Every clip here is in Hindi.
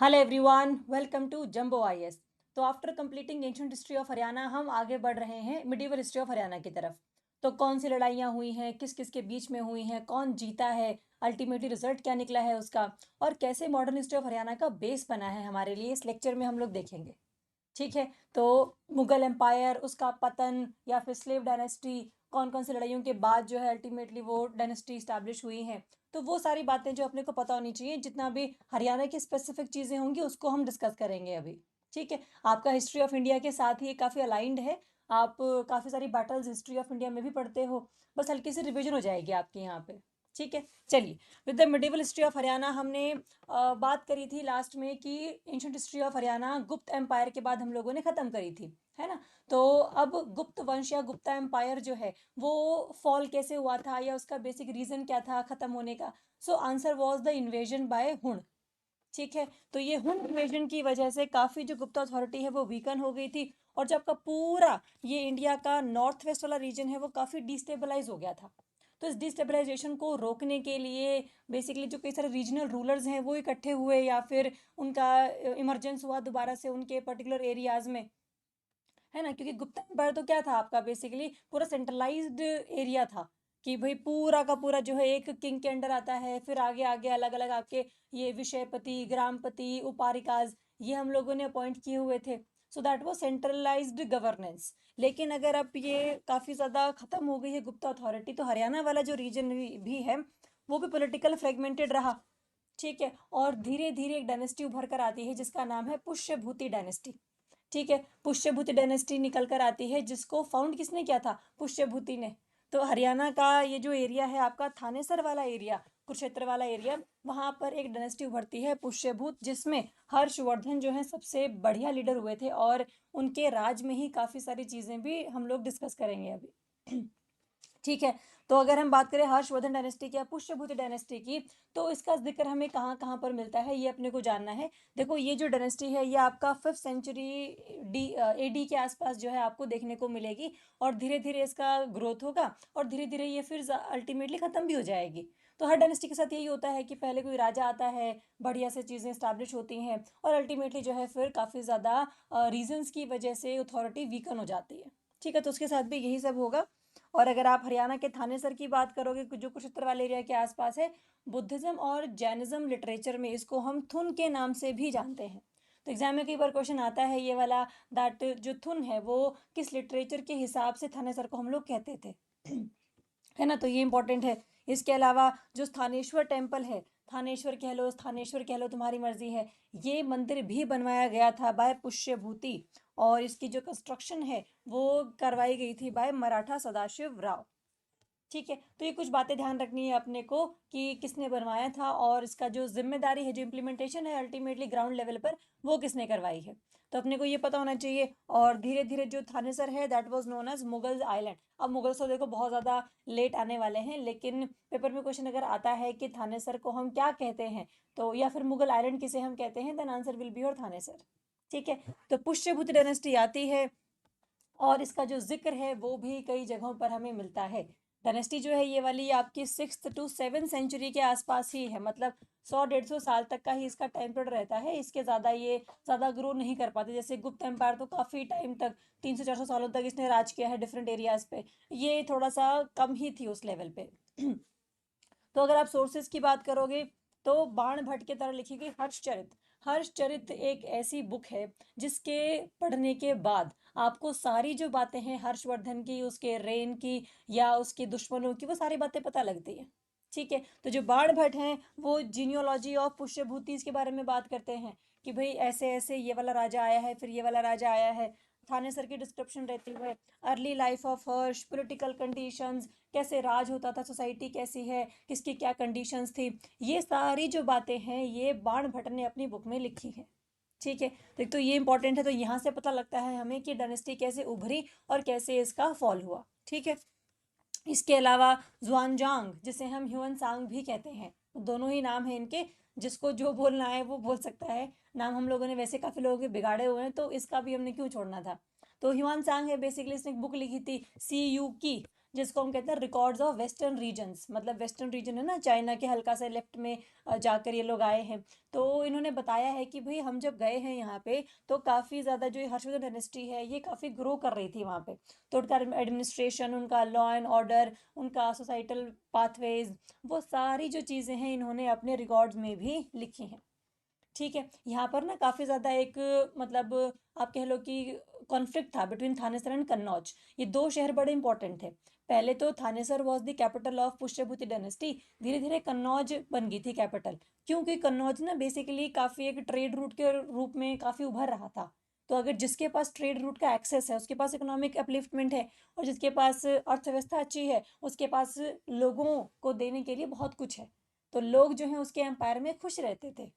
Hello everyone, welcome to Jumbo IAS. तो after completing ancient history of Haryana हम आगे बढ़ रहे हैं मिडिवल हिस्ट्री ऑफ हरियाणा की तरफ। तो कौन सी लड़ाइयाँ हुई हैं, किस किस के बीच में हुई हैं, कौन जीता है, अल्टीमेटली रिजल्ट क्या निकला है उसका, और कैसे मॉडर्न हिस्ट्री ऑफ हरियाणा का बेस बना है हमारे लिए, इस लेक्चर में हम लोग देखेंगे। ठीक है। तो मुगल एम्पायर, उसका पतन, या फिर स्लेव डायनेस्टी, कौन कौन सी लड़ाइयों के बाद जो है अल्टीमेटली वो डायनेस्टी स्टैब्लिश हुई हैं। तो वो सारी बातें जो अपने को पता होनी चाहिए, जितना भी हरियाणा की स्पेसिफिक चीज़ें होंगी उसको हम डिस्कस करेंगे अभी। ठीक है। आपका हिस्ट्री ऑफ इंडिया के साथ ही ये काफ़ी अलाइंड है। आप काफ़ी सारी बैटल्स हिस्ट्री ऑफ इंडिया में भी पढ़ते हो। बस हल्की सी रिविजन हो जाएगी आपके यहाँ पे। ठीक है। चलिए, with the medieval history of Haryana हमने बात करी थी लास्ट में कि एंशिएंट हिस्ट्री ऑफ हरियाणा गुप्त एम्पायर के बाद हम लोगों ने ख़त्म करी थी, है ना। तो अब गुप्त वंश या गुप्ता एम्पायर जो है वो फॉल कैसे हुआ था, या उसका बेसिक रीज़न क्या था ख़त्म होने का। So answer was the invasion by Huna. ठीक है। तो ये हुण इन्वेजन की वजह से काफ़ी जो गुप्ता अथॉरिटी है वो वीकन हो गई थी, और जो आपका पूरा ये इंडिया का नॉर्थ वेस्ट वाला रीजन है वो काफ़ी डिस्टेबलाइज हो गया था। तो इस डिस्टेबलाइजेशन को रोकने के लिए बेसिकली जो कई सारे रीजनल रूलर्स हैं वो इकट्ठे हुए, या फिर उनका इमरजेंस हुआ दोबारा से उनके पर्टिकुलर एरियाज में, है ना। क्योंकि गुप्ता एम्पायर तो क्या था आपका, बेसिकली पूरा सेंट्रलाइज्ड एरिया था, कि भाई पूरा का पूरा जो है एक किंग के अंडर आता है, फिर आगे आगे अलग अलग आपके ये विषयपति, ग्रामपति, उपारिकाज, ये हम लोगों ने अपॉइंट किए हुए थे। सो दैट वो सेंट्रलाइज्ड गवर्नेंस। लेकिन अगर अब ये काफ़ी ज़्यादा ख़त्म हो गई है गुप्ता अथॉरिटी, तो हरियाणा वाला जो रीजन भी है वो भी पॉलिटिकल फ्रेगमेंटेड रहा। ठीक है। और धीरे धीरे एक डायनेस्टी उभर कर आती है जिसका नाम है पुष्यभूति डायनेस्टी। ठीक है। पुष्यभूति डायनेस्टी निकल कर आती है, जिसको फाउंड किसने किया था, पुष्यभूति ने। तो हरियाणा का ये जो एरिया है आपका थानेसर वाला एरिया, कुरुक्षेत्र वाला एरिया, वहां पर एक डायनेस्टी उभरती है पुष्यभूत, जिसमें हर्षवर्धन जो है सबसे बढ़िया लीडर हुए थे, और उनके राज में ही काफ़ी सारी चीज़ें भी हम लोग डिस्कस करेंगे अभी। ठीक है। तो अगर हम बात करें हर्षवर्धन डायनेस्टी की या पुष्यभूति डायनेस्टी की, तो इसका जिक्र हमें कहाँ कहाँ पर मिलता है ये अपने को जानना है। देखो, ये जो डायनेस्टी है ये आपका 5th सेंचुरी डी एडी के आसपास जो है आपको देखने को मिलेगी, और धीरे धीरे इसका ग्रोथ होगा, और धीरे धीरे ये फिर अल्टीमेटली ख़त्म भी हो जाएगी। तो हर डायनेस्टी के साथ यही होता है कि पहले कोई राजा आता है, बढ़िया से चीज़ें स्टैब्लिश होती हैं, और अल्टीमेटली जो है फिर काफ़ी ज़्यादा रीजंस की वजह से अथॉरिटी वीकन हो जाती है। ठीक है। तो उसके साथ भी यही सब होगा। और अगर आप हरियाणा के थानेसर की बात करोगे, जो कुरुक्षेत्र वाले एरिया के आसपास है, बुद्धिज्म और जैनिज्म लिटरेचर में इसको हम थुन के नाम से भी जानते हैं। तो एग्जाम में कई बार क्वेश्चन आता है ये वाला, दैट जो थुन है वो किस लिटरेचर के हिसाब से थानेसर को हम लोग कहते थे, है ना। तो ये इंपॉर्टेंट है। इसके अलावा जो स्थानेश्वर टेम्पल है, थानेश्वर कह लो, स्थानेश्वर कह लो, तुम्हारी मर्जी है, ये मंदिर भी बनवाया गया था बाय पुष्यभूति, और इसकी जो कंस्ट्रक्शन है वो करवाई गई थी बाय मराठा सदाशिव राव। ठीक है। तो ये कुछ बातें ध्यान रखनी है अपने को कि किसने बनवाया था, और इसका जो जिम्मेदारी है, जो इम्प्लीमेंटेशन है अल्टीमेटली ग्राउंड लेवल पर, वो किसने करवाई है। तो अपने को ये पता होना चाहिए। और धीरे धीरे जो थानेसर है that was known as Mughals island. अब मुगल्स तो देखो बहुत ज़्यादा लेट आने वाले हैं, लेकिन पेपर में क्वेश्चन अगर आता है कि थानेसर को हम क्या कहते हैं, तो या फिर मुगल आइलैंड किसे हम कहते हैं, then answer will be your Thanesar. ठीक है। तो पुष्यभूति डायनेस्टी आती है, और इसका जो जिक्र है वो भी कई जगहों पर हमें मिलता है। डायनेस्टी जो है ये वाली आपकी 6th to 7th सेंचुरी के आसपास ही है, मतलब 100-150 साल तक का ही इसका टाइम पीरियड रहता है। इसके ज़्यादा ये ज़्यादा ग्रो नहीं कर पाते। जैसे गुप्त एम्पायर तो काफ़ी टाइम तक, 300-400 सालों तक इसने राज किया है डिफरेंट एरियाज पे। ये थोड़ा सा कम ही थी उस लेवल पे। तो अगर आप सोर्सेज की बात करोगे, तो बाण भट्ट के तरह लिखी गई हर्षचरित। हर्षचरित एक ऐसी बुक है जिसके पढ़ने के बाद आपको सारी जो बातें हैं हर्षवर्धन की, उसके रेन की, या उसके दुश्मनों की, वो सारी बातें पता लगती है। ठीक है। तो जो बाण भट्ट हैं वो जीनियोलॉजी ऑफ पुष्यभूतिज के बारे में बात करते हैं, कि भाई ऐसे ऐसे ये वाला राजा आया है, फिर ये वाला राजा आया है। थानेसर की डिस्क्रिप्शन रहती है, early life of Harsh, political conditions, कैसे राज होता था, सोसाइटी कैसी है, किसकी क्या कंडीशंस थी, ये सारी जो बातें हैं ये बाण भट्ट ने अपनी बुक में लिखी है। ठीक है। तो एक तो ये इंपॉर्टेंट है, तो यहाँ से पता लगता है हमें कि डायनेस्टी कैसे उभरी और कैसे इसका फॉल हुआ। ठीक है। इसके अलावा जुआनजांग, जिसे हम ह्यून सांग भी कहते हैं, दोनों ही नाम हैं इनके, जिसको जो बोलना है वो बोल सकता है। नाम हम लोगों ने वैसे काफ़ी लोगों के बिगाड़े हुए हैं, तो इसका भी हमने क्यों छोड़ना था। तो ह्यून सांग है, बेसिकली इसने एक बुक लिखी थी CU की, जिसको हम कहते हैं रिकॉर्ड्स ऑफ वेस्टर्न रीजन्स, मतलब वेस्टर्न रीजन है ना, चाइना के हल्का से लेफ्ट में जाकर ये लोग आए हैं। तो इन्होंने बताया है कि भाई हम जब गए हैं यहाँ पे तो काफ़ी ज़्यादा जो हर्षवर्धन डायनेस्टी है ये काफ़ी ग्रो कर रही थी वहाँ पे। तो उनका एडमिनिस्ट्रेशन, उनका लॉ एंड ऑर्डर, उनका सोसाइटल पाथवेज, वो सारी जो चीज़ें हैं इन्होंने अपने रिकॉर्ड्स में भी लिखी हैं। ठीक है, यहाँ पर ना काफ़ी ज़्यादा एक मतलब आप कह लो कि कॉन्फ्लिक्ट था बिटवीन थानेसर एंड कन्नौज। ये दो शहर बड़े इंपॉर्टेंट थे। पहले तो Thanesar was the capital of Pushyabhuti dynasty, धीरे धीरे कन्नौज बन गई थी कैपिटल, क्योंकि कन्नौज ना बेसिकली काफ़ी एक ट्रेड रूट के रूप में काफ़ी उभर रहा था। तो अगर जिसके पास ट्रेड रूट का एक्सेस है, उसके पास इकोनॉमिक अपलिफ्टमेंट है, और जिसके पास अर्थव्यवस्था अच्छी है, उसके पास लोगों को देने के लिए बहुत कुछ है, तो लोग जो हैं उसके एम्पायर में खुश रहते थे,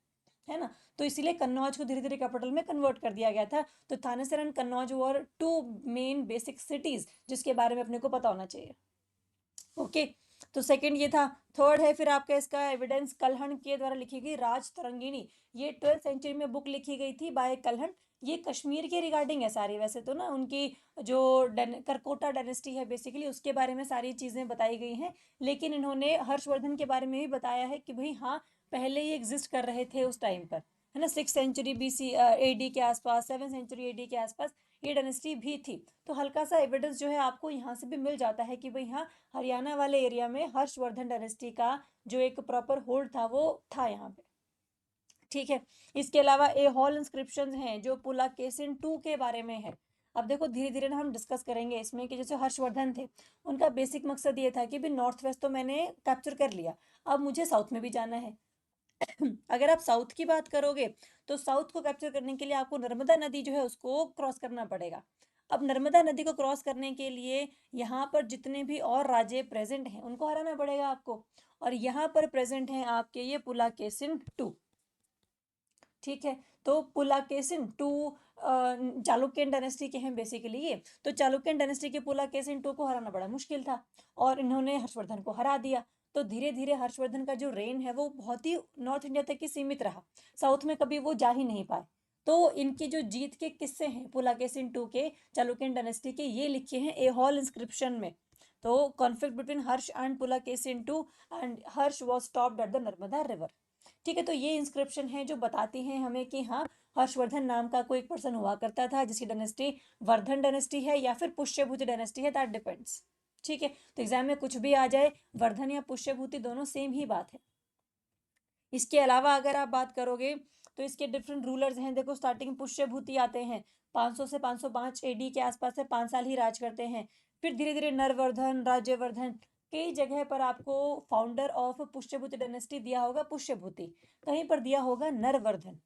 है ना। तो इसीलिए कन्नौज को धीरे धीरे कैपिटल में कन्वर्ट कर दिया गया था। तो Thanesar and Kannauj were two main basic cities जिसके बारे में अपने को पता होना चाहिए। ओके, तो सेकंड ये था। थर्ड है फिर आपका इसका एविडेंस कल्हण के द्वारा लिखी गई राज तरंगिणी। ये 12th सेंचुरी में बुक लिखी गई थी बाय कल्हण। ये कश्मीर के रिगार्डिंग है सारी, वैसे तो ना उनकी जो करकोटा डायनेस्टी है बेसिकली उसके बारे में सारी चीज़ें बताई गई हैं, लेकिन इन्होंने हर्षवर्धन के बारे में भी बताया है कि भाई हाँ पहले ये एग्जिस्ट कर रहे थे उस टाइम पर, है ना। 6th सेंचुरी BC AD के आसपास, 7th सेंचुरी AD के आसपास ये डायनेस्टी भी थी। तो हल्का सा एविडेंस जो है आपको यहाँ से भी मिल जाता है कि भाई हाँ हरियाणा वाले एरिया में हर्षवर्धन डायनेस्टी का जो एक प्रॉपर होल्ड था वो था यहाँ पे। ठीक है, इसके अलावा ए हॉल इंस्क्रिप्शन हैं जो पुलाकेसिन 2 के बारे में है। अब देखो धीरे धीरे ना हम डिस्कस करेंगे इसमें कि जैसे हर्षवर्धन थे, उनका बेसिक मकसद ये था कि भाई नॉर्थ वेस्ट तो मैंने कैप्चर कर लिया, अब मुझे साउथ में भी जाना है। अगर आप साउथ की बात करोगे तो साउथ को कैप्चर करने के लिए आपको नर्मदा नदी जो है उसको क्रॉस करना पड़ेगा। अब नर्मदा नदी को क्रॉस करने के लिए यहाँ पर जितने भी और राज्य प्रेजेंट हैं उनको हराना पड़ेगा आपको, और यहाँ पर प्रेजेंट हैं आपके ये पुलाकेसिन 2। ठीक है, तो पुलाकेसिन 2 चालुक्यन डायनेस्टी के हैं बेसिकली ये। तो चालुक्यन डायनेस्टी के पुलाकेसिन 2 को हराना बड़ा मुश्किल था, और इन्होंने हर्षवर्धन को हरा दिया। तो धीरे धीरे हर्षवर्धन का जो रेन है वो बहुत ही नॉर्थ इंडिया तक ही सीमित रहा, साउथ में कभी वो जा ही नहीं पाए। तो इनकी जो जीत के किस्से हैं पुलाकेसिन 2 के, चालुक्यन डायनेस्टी के, ये लिखे हैं ए हॉल इंस्क्रिप्शन में। तो conflict between Harsh and Pulakesin 2, and Harsh was stopped at the Narmada river. ठीक है, तो ये इंस्क्रिप्शन है जो बताती हैं हमें कि हाँ हर्षवर्धन नाम का कोई एक पर्सन हुआ करता था जिसकी डायनेस्टी वर्धन डायनेस्टी है या फिर पुष्यभूति डायनेस्टी है, दैट डिपेंड्स। ठीक है, तो एग्जाम में कुछ भी आ जाए, वर्धन या पुष्यभूति दोनों सेम ही बात है। इसके अलावा अगर आप बात करोगे तो इसके डिफरेंट रूलर्स हैं। देखो स्टार्टिंग पुष्यभूति आते हैं, 500 से 505 AD के आसपास से 5 साल ही राज करते हैं। फिर धीरे धीरे नरवर्धन, राज्यवर्धन, कई जगह पर आपको फाउंडर ऑफ पुष्यभूति डायनेस्टी दिया होगा पुष्यभूति, कहीं पर दिया होगा नरवर्धन।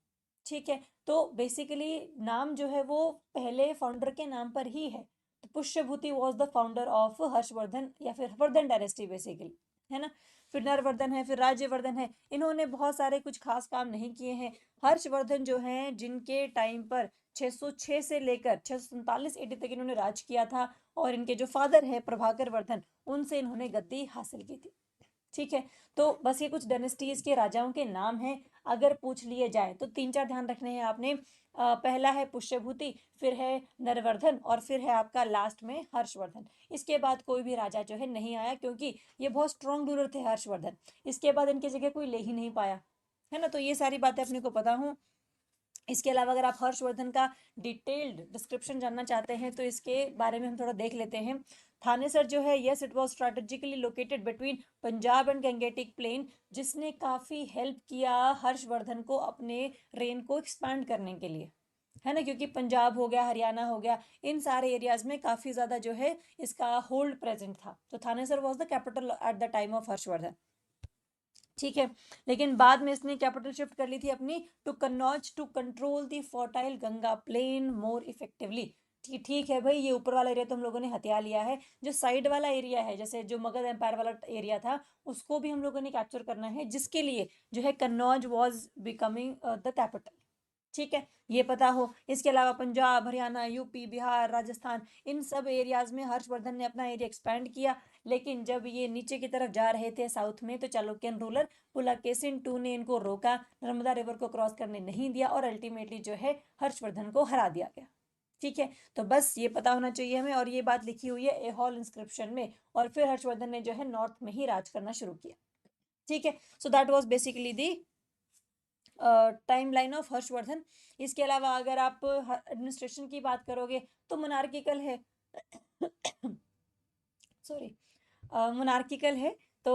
ठीक है, तो बेसिकली नाम जो है वो पहले फाउंडर के नाम पर ही है। तो Pushyabhuti was the founder of Harshvardhan या फिर वर्धन डायनेस्टी बेसिकली, है ना। फिर नरवर्धन है, फिर राज्यवर्धन है, इन्होंने बहुत सारे कुछ खास काम नहीं किए हैं। हर्षवर्धन जो हैं जिनके टाइम पर 606 से लेकर 647 AD तक इन्होंने राज किया था, और इनके जो फादर है प्रभाकर वर्धन, उनसे इन्होंने गद्दी हासिल की थी। ठीक है, तो बस ये कुछ डायनेस्टीज के राजाओं के नाम हैं। अगर पूछ लिए जाए तो 3-4 ध्यान रखने हैं आपने। पहला है पुष्यभूति, फिर है नरवर्धन, और फिर है आपका लास्ट में हर्षवर्धन। इसके बाद कोई भी राजा जो है नहीं आया, क्योंकि ये बहुत स्ट्रॉन्ग रूलर थे हर्षवर्धन, इसके बाद इनकी जगह कोई ले ही नहीं पाया, है ना। तो ये सारी बातें अपने को पता हूँ। इसके अलावा अगर आप हर्षवर्धन का डिटेल्ड डिस्क्रिप्शन जानना चाहते हैं तो इसके बारे में हम थोड़ा देख लेते हैं। थानेसर जो है, yes it was strategically located between Punjab and Gangetic plain, जिसने काफ़ी हेल्प किया हर्षवर्धन को अपने रेन को एक्सपांड करने के लिए, है ना, क्योंकि पंजाब हो गया, हरियाणा हो गया, इन सारे एरियाज में काफ़ी ज़्यादा जो है इसका होल्ड प्रेजेंट था। तो Thanesar was the capital at the time of Harshvardhan. ठीक है, लेकिन बाद में इसने कैपिटल शिफ्ट कर ली थी अपनी to Kannauj to control the fertile Ganga plain more effectively. ठीक है भाई, ये ऊपर वाला एरिया तो हम लोगों ने हथिया लिया है, जो साइड वाला एरिया है जैसे जो मगध एम्पायर वाला एरिया था उसको भी हम लोगों ने कैप्चर करना है, जिसके लिए जो है Kannauj was becoming the capital. ठीक है, ये पता हो। इसके अलावा पंजाब, हरियाणा, यूपी, बिहार, राजस्थान, इन सब एरियाज में हर्षवर्धन ने अपना एरिया एक्सपैंड किया, लेकिन जब ये नीचे की तरफ जा रहे थे साउथ में, तो चालुक्यन रूलर पुलाकेसिन 2 ने इनको रोका, नर्मदा रिवर को क्रॉस करने नहीं दिया, और अल्टीमेटली जो है हर्षवर्धन को हरा दिया गया। ठीक है, तो बस ये पता होना चाहिए हमें, और ये बात लिखी हुई है एहोल इंस्क्रिप्शन में, और फिर हर्षवर्धन ने जो है नॉर्थ में ही राज करना शुरू किया। ठीक है, so that was basically the time line of Harshvardhan. इसके अलावा अगर आप एडमिनिस्ट्रेशन की बात करोगे तो मोनार्किकल है सॉरी, मोनार्किकल है। तो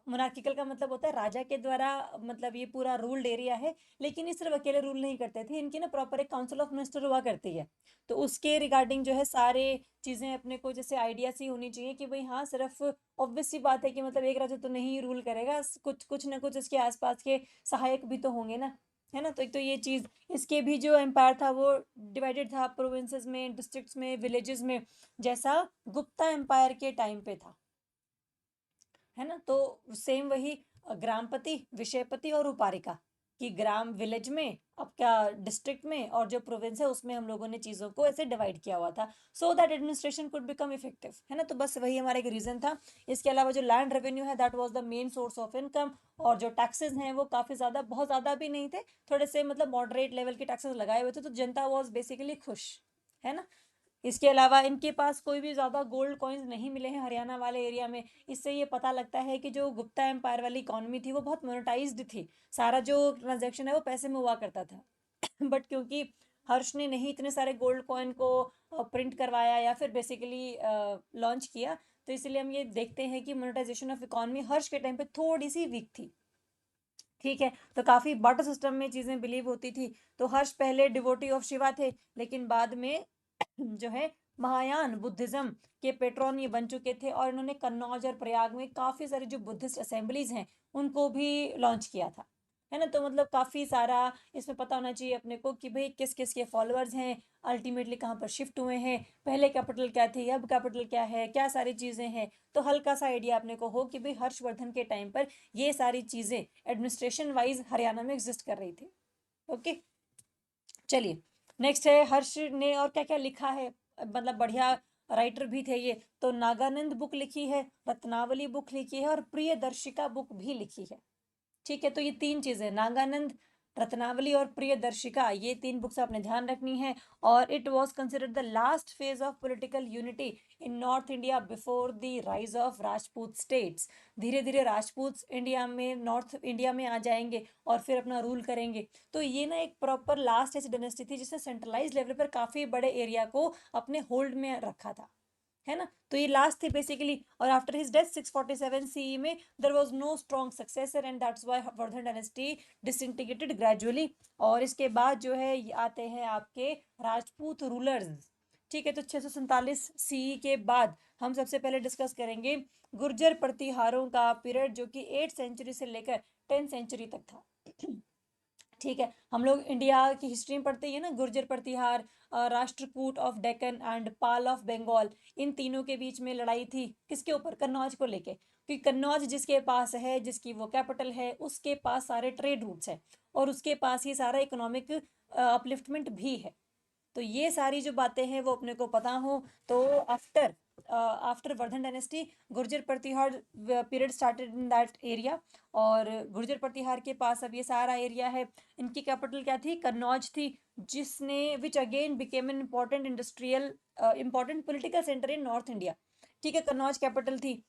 मोनार्किकल का मतलब होता है राजा के द्वारा, मतलब ये पूरा रूल्ड एरिया है, लेकिन ये सिर्फ अकेले रूल नहीं करते थे, इनकी ना प्रॉपर एक काउंसिल ऑफ मिनिस्टर हुआ करती है। तो उसके रिगार्डिंग जो है सारे चीज़ें अपने को जैसे आइडिया सी होनी चाहिए कि भाई हाँ, सिर्फ ऑब्वियस सी बात है कि मतलब एक राजा तो नहीं रूल करेगा, कुछ कुछ ना कुछ इसके आसपास के सहायक भी तो होंगे ना, है ना। तो एक तो ये चीज़, इसके भी जो एम्पायर था वो डिवाइडेड था प्रोविंसेस में, डिस्ट्रिक्ट्स में, विलेजेस में, जैसा गुप्ता एम्पायर के टाइम पे था, है ना। तो सेम वही ग्रामपति, विषयपति और उपारिका, कि ग्राम विलेज में, अब क्या डिस्ट्रिक्ट में, और जो प्रोविंस है उसमें हम लोगों ने चीज़ों को ऐसे डिवाइड किया हुआ था, so that administration could become effective, है ना। तो बस वही हमारा एक रीज़न था। इसके अलावा जो लैंड रेवेन्यू है that was the main source of income, और जो टैक्सेस हैं वो काफ़ी ज़्यादा, बहुत ज़्यादा भी नहीं थे, थोड़े से मतलब मॉडरेट लेवल के टैक्सेस लगाए हुए थे, तो जनता वॉज बेसिकली खुश, है ना। इसके अलावा इनके पास कोई भी ज़्यादा गोल्ड कॉइन्स नहीं मिले हैं हरियाणा वाले एरिया में। इससे ये पता लगता है कि जो गुप्ता एम्पायर वाली इकॉनमी थी वो बहुत मोनेटाइज्ड थी, सारा जो ट्रांजैक्शन है वो पैसे में हुआ करता था बट क्योंकि हर्ष ने नहीं इतने सारे गोल्ड कॉइन को प्रिंट करवाया या फिर बेसिकली लॉन्च किया, तो इसलिए हम ये देखते हैं कि मोनेटाइजेशन ऑफ इकॉनमी हर्ष के टाइम पे थोड़ी सी वीक थी। ठीक है, तो काफ़ी बार्टर सिस्टम में चीज़ें बिलीव होती थी। तो हर्ष पहले डिवोटी ऑफ शिवा थे, लेकिन बाद में जो है महायान बुद्धिज्म के पेट्रॉन ये बन चुके थे, और इन्होंने कन्नौज और प्रयाग में काफ़ी सारी जो बुद्धिस्ट असेंबलीज हैं उनको भी लॉन्च किया था, है ना। तो मतलब काफ़ी सारा इसमें पता होना चाहिए अपने को कि भाई किस किस के फॉलोअर्स हैं, अल्टीमेटली कहाँ पर शिफ्ट हुए हैं, पहले कैपिटल क्या थी, अब कैपिटल क्या है, क्या सारी चीज़ें हैं। तो हल्का सा आइडिया अपने को हो कि भाई हर्षवर्धन के टाइम पर ये सारी चीज़ें एडमिनिस्ट्रेशन वाइज हरियाणा में एग्जिस्ट कर रही थी। ओके, चलिए नेक्स्ट है हर्ष ने और क्या क्या लिखा है, मतलब बढ़िया राइटर भी थे ये। तो नागानंद बुक लिखी है, रत्नावली बुक लिखी है, और प्रियदर्शिका बुक भी लिखी है। ठीक है, तो ये तीन चीजें, नागानंद, रत्नावली और प्रियदर्शिका, ये तीन बुक्स आपने ध्यान रखनी है। और it was considered the last phase of political unity in north India before the rise of Rajput states. धीरे धीरे राजपूत इंडिया में, नॉर्थ इंडिया में आ जाएंगे और फिर अपना रूल करेंगे। तो ये ना एक प्रॉपर लास्ट ऐसी डायनेस्टी थी जिसने सेंट्रलाइज लेवल पर काफी बड़े एरिया को अपने होल्ड में रखा था, है ना। तो ये लास्ट थे बेसिकली, और आफ्टर हिज डेथ 647 सीई में there was no strong successor, and that's why Vardhan dynasty disintegrated gradually. और इसके बाद जो है ये आते हैं आपके राजपूत रूलर्स। ठीक है, तो 647 सीई के बाद हम सबसे पहले डिस्कस करेंगे गुर्जर प्रतिहारों का पीरियड, जो कि 8th सेंचुरी से लेकर 10th सेंचुरी तक था। ठीक है, हम लोग इंडिया की हिस्ट्री में पढ़ते ही है ना, Gurjara Pratihara, Rashtrakuta of Deccan and Pala of Bengal, इन तीनों के बीच में लड़ाई थी, किसके ऊपर, कन्नौज को लेके, क्योंकि कन्नौज जिसके पास है, जिसकी वो कैपिटल है, उसके पास सारे ट्रेड रूट्स हैं, और उसके पास ही सारा इकोनॉमिक अपलिफ्टमेंट भी है। तो ये सारी जो बातें हैं वो अपने को पता हो। तो after after Vardhan dynasty, Gurjara Pratihara period started in that area, और गुर्जर प्रतिहार के पास अब ये सारा एरिया है। इनकी कैपिटल क्या थी, कन्नौज थी, जिसने which again became an important industrial, important political centre in north India. ठीक है, कन्नौज कैपिटल थी।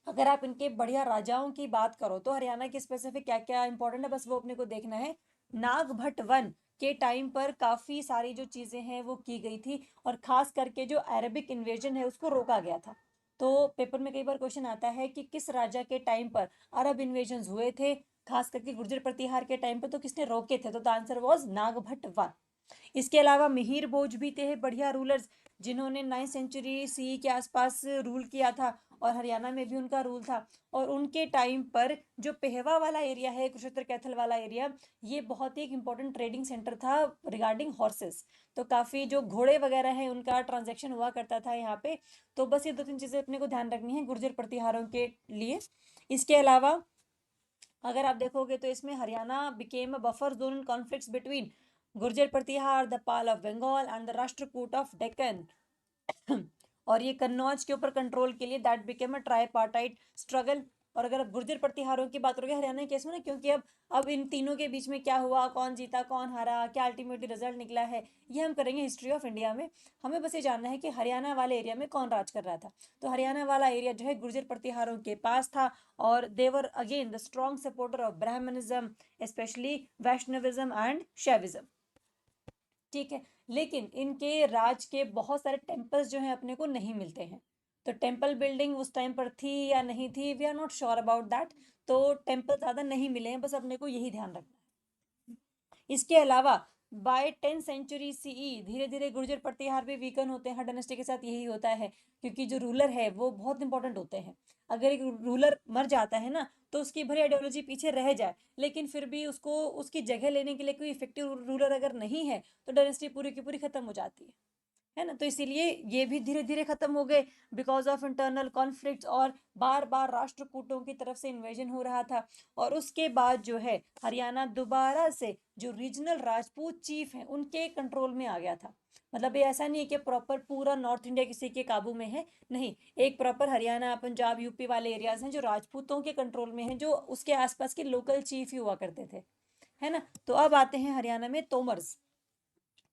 अगर आप इनके बढ़िया राजाओं की बात करो तो हरियाणा के स्पेसिफिक क्या क्या इंपॉर्टेंट है, बस वो अपने को देखना है। नागभट्ट वन के टाइम पर काफ़ी सारी जो चीज़ें हैं वो की गई थी, और ख़ास करके जो अरबिक इन्वेजन है उसको रोका गया था। तो पेपर में कई बार क्वेश्चन आता है कि किस राजा के टाइम पर अरब इन्वेजन हुए थे, खास करके गुर्जर प्रतिहार के टाइम पर, तो किसने रोके थे, तो the answer was Nagabhata one. इसके अलावा मिहिर भोज भी थे बढ़िया रूलर्स, जिन्होंने 9th सेंचुरी सी के आसपास रूल किया था, और हरियाणा में भी उनका रूल था। और उनके टाइम पर जो पेहवा वाला एरिया है, कुरुक्षेत्र कैथल वाला एरिया, ये बहुत ही एक इम्पोर्टेंट ट्रेडिंग सेंटर था रिगार्डिंग हॉर्सेस। तो काफ़ी जो घोड़े वगैरह हैं उनका ट्रांजेक्शन हुआ करता था यहाँ पे। तो बस ये दो तीन चीज़ें अपने को ध्यान रखनी है गुर्जर प्रतिहारों के लिए। इसके अलावा अगर आप देखोगे तो इसमें Haryana became a buffer zone in conflicts between Gurjara Pratihara, the Pala of Bengal and the Rashtrakuta of Deccan. और ये कन्नौज के ऊपर कंट्रोल के लिए that became a tripartite struggle. और अगर आप गुर्जर प्रतिहारों की बात करोगे हरियाणा के केस में ना, क्योंकि अब इन तीनों के बीच में क्या हुआ, कौन जीता कौन हारा, क्या अल्टीमेटली रिजल्ट निकला है, ये हम करेंगे हिस्ट्री ऑफ इंडिया में। हमें बस ये जानना है कि हरियाणा वाले एरिया में कौन राज कर रहा था। तो हरियाणा वाला एरिया जो है गुर्जर प्रतिहारों के पास था, और they were again the strong supporter of Brahmanism especially Vaishnavism and Shaivism. ठीक है, लेकिन इनके राज के बहुत सारे टेम्पल्स जो हैं अपने को नहीं मिलते हैं। तो टेम्पल बिल्डिंग उस टाइम पर थी या नहीं थी, we are not sure about that. तो टेम्पल ज़्यादा नहीं मिले हैं, बस अपने को यही ध्यान रखना है। इसके अलावा बाय 10th सेंचुरी सीई धीरे धीरे गुर्जर प्रतिहार भी वीकन होते हैं। हर डायनेस्टी के साथ यही होता है, क्योंकि जो रूलर है वो बहुत इंपॉर्टेंट होते हैं। अगर एक रूलर मर जाता है ना, तो उसकी भरी आइडियोलॉजी पीछे रह जाए, लेकिन फिर भी उसको उसकी जगह लेने के लिए कोई इफेक्टिव रूलर अगर नहीं है, तो डायनेस्टी पूरी की पूरी खत्म हो जाती है ना। तो इसीलिए ये भी धीरे धीरे खत्म हो गए बिकॉज ऑफ इंटरनल कॉन्फ्लिक्ट्स, और बार बार राष्ट्रकूटों की तरफ से इन्वेजन हो रहा था। और उसके बाद जो है हरियाणा दोबारा से जो रीजनल राजपूत चीफ हैं उनके कंट्रोल में आ गया था। मतलब ये ऐसा नहीं है कि प्रॉपर पूरा नॉर्थ इंडिया किसी के काबू में है, नहीं, एक प्रॉपर हरियाणा पंजाब यूपी वाले एरियाज हैं जो राजपूतों के कंट्रोल में हैं, जो उसके आसपास के लोकल चीफ ही हुआ करते थे, है ना। तो अब आते हैं हरियाणा में तोमर्स,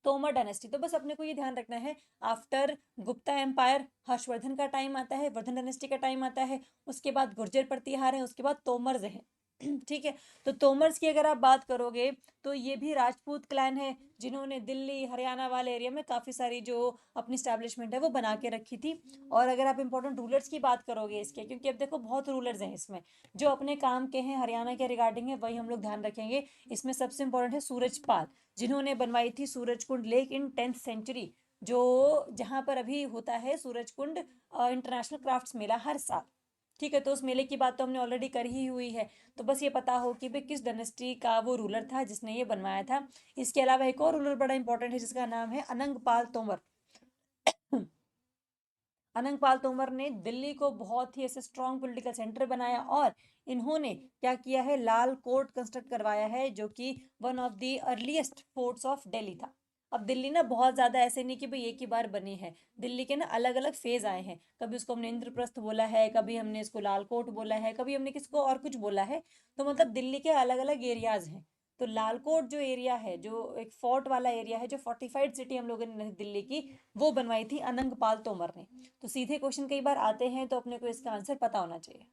तोमर डायनेस्टी। तो बस अपने को ये ध्यान रखना है, आफ्टर गुप्ता एम्पायर हर्षवर्धन का टाइम आता है, वर्धन डायनेस्टी का टाइम आता है, उसके बाद गुर्जर प्रतिहार है, उसके बाद तोमर्स हैं। ठीक है, तो तोमर्स की अगर आप बात करोगे तो ये भी राजपूत क्लैन है, जिन्होंने दिल्ली हरियाणा वाले एरिया में काफ़ी सारी जो अपनी स्टैब्लिशमेंट है वो बना के रखी थी। और अगर आप इंपॉर्टेंट रूलर्स की बात करोगे इसके, क्योंकि अब देखो बहुत रूलर्स हैं इसमें जो अपने काम के हैं, हरियाणा के रिगार्डिंग है, वही हम लोग ध्यान रखेंगे। इसमें सबसे इंपॉर्टेंट है सूरजपाल, जिन्होंने बनवाई थी Surajkund lake in 10th century, जो जहाँ पर अभी होता है सूरजकुंड इंटरनेशनल क्राफ्ट्स मेला हर साल। ठीक है, तो उस मेले की बात तो हमने ऑलरेडी कर ही हुई है। तो बस ये पता हो कि भाई किस डायनेस्टी का वो रूलर था जिसने ये बनवाया था। इसके अलावा एक और रूलर बड़ा इंपॉर्टेंट है जिसका नाम है अनंगपाल तोमर। अनंगपाल तोमर ने दिल्ली को बहुत ही ऐसे स्ट्रॉन्ग पॉलिटिकल सेंटर बनाया, और इन्होंने क्या किया है, लाल कोट कंस्ट्रक्ट करवाया है, जो कि one of the earliest forts of Delhi था। अब दिल्ली ना बहुत ज़्यादा ऐसे नहीं कि भाई एक ही बार बनी है, दिल्ली के ना अलग अलग फेज आए हैं। कभी उसको हमने इंद्रप्रस्थ बोला है, कभी हमने इसको लाल कोट बोला है, कभी हमने किसको और कुछ बोला है। तो मतलब दिल्ली के अलग अलग एरियाज हैं। तो लालकोट जो एरिया है, जो एक फोर्ट वाला एरिया है, जो फोर्टिफाइड सिटी हम लोगों ने दिल्ली की वो बनवाई थी अनंगपाल तोमर ने। तो सीधे क्वेश्चन कई बार आते हैं, तो अपने को इसका आंसर पता होना चाहिए।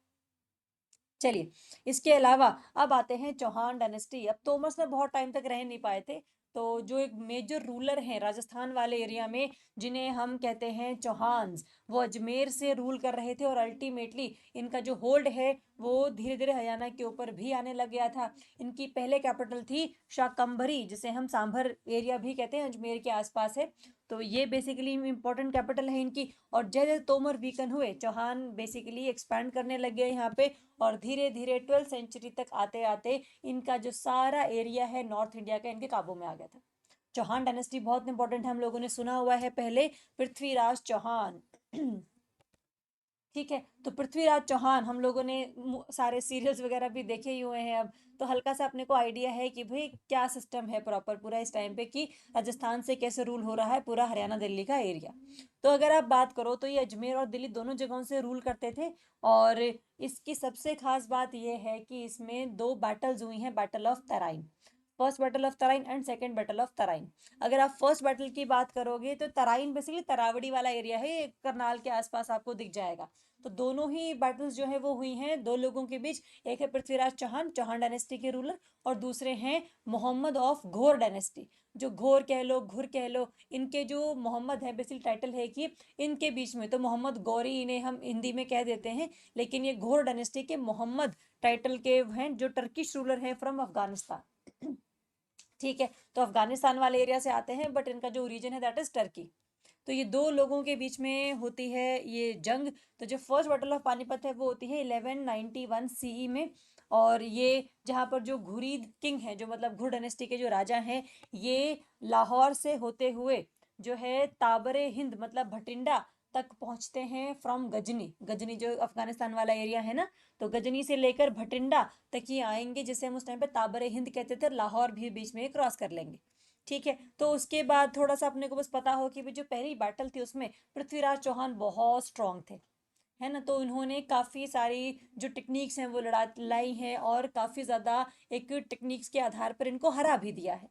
चलिए, इसके अलावा अब आते हैं चौहान डायनेस्टी। अब तोमर्स में बहुत टाइम तक रह नहीं पाए थे, तो जो एक मेजर रूलर हैं राजस्थान वाले एरिया में, जिन्हें हम कहते हैं चौहान्स, वो अजमेर से रूल कर रहे थे, और अल्टीमेटली इनका जो होल्ड है वो धीरे धीरे हरियाणा के ऊपर भी आने लग गया था। इनकी पहले कैपिटल थी शाकंभरी, जिसे हम सांभर एरिया भी कहते हैं, अजमेर के आसपास है। तो ये बेसिकली इंपॉर्टेंट कैपिटल है इनकी। और जैसे जैसे तोमर वीकन हुए, चौहान बेसिकली एक्सपैंड करने लग गए यहाँ पे, और धीरे धीरे 12th सेंचुरी तक आते आते इनका जो सारा एरिया है नॉर्थ इंडिया का इनके काबू में आ गया था। चौहान डायनेस्टी बहुत इंपॉर्टेंट है, हम लोगों ने सुना हुआ है पहले, पृथ्वीराज चौहान। ठीक है, तो पृथ्वीराज चौहान हम लोगों ने सारे सीरियल्स वगैरह भी देखे ही हुए हैं अब, तो हल्का सा अपने को आइडिया है कि भाई क्या सिस्टम है प्रॉपर पूरा इस टाइम पे, कि राजस्थान से कैसे रूल हो रहा है पूरा हरियाणा दिल्ली का एरिया। तो अगर आप बात करो तो ये अजमेर और दिल्ली दोनों जगहों से रूल करते थे। और इसकी सबसे खास बात यह है कि इसमें दो बैटल्स हुई हैं, battle of Tarain, first battle of Tarain and second battle of Tarain. अगर आप फर्स्ट बैटल की बात करोगे तो तराइन बेसिकली तरावड़ी वाला एरिया है, ये करनाल के आसपास आपको दिख जाएगा। तो दोनों ही बैटल्स जो है वो हुई हैं दो लोगों के बीच। एक है पृथ्वीराज चौहान, चौहान डायनेस्टी के रूलर, और दूसरे हैं मोहम्मद ऑफ घोर डायनेस्टी, जो घोर कह लो घुर कह लो, इनके जो मोहम्मद है बेसिकली टाइटल है कि इनके बीच में, तो मोहम्मद गौरी इन्हें हम हिंदी में कह देते हैं, लेकिन ये घोर डायनेस्टी के मोहम्मद टाइटल के हैं, जो टर्किश रूलर हैं फ्रॉम अफगानिस्तान। ठीक है, तो अफगानिस्तान वाले एरिया से आते हैं, बट इनका जो ओरिजिन है दैट इज टर्की। तो ये दो लोगों के बीच में होती है ये जंग। तो जो फर्स्ट बैटल ऑफ पानीपत है वो होती है 1191 सीई में। और ये जहाँ पर जो घुरीद किंग है, जो मतलब घुर डायनेस्टी के जो राजा हैं, ये लाहौर से होते हुए जो है ताबरे हिंद मतलब भटिंडा तक पहुंचते हैं फ्रॉम गजनी। गजनी जो अफगानिस्तान वाला एरिया है ना, तो गजनी से लेकर भटिंडा तक ही आएंगे, जिसे हम उस टाइम पे ताबरे हिंद कहते थे। लाहौर भी बीच में क्रॉस कर लेंगे। ठीक है, तो उसके बाद थोड़ा सा अपने को बस पता हो कि जो पहली बैटल थी उसमें पृथ्वीराज चौहान बहुत स्ट्रांग थे, है ना। तो इन्होंने काफ़ी सारी जो टेक्निक्स हैं वो लाई हैं, और काफ़ी ज़्यादा एक टेक्निक्स के आधार पर इनको हरा भी दिया है।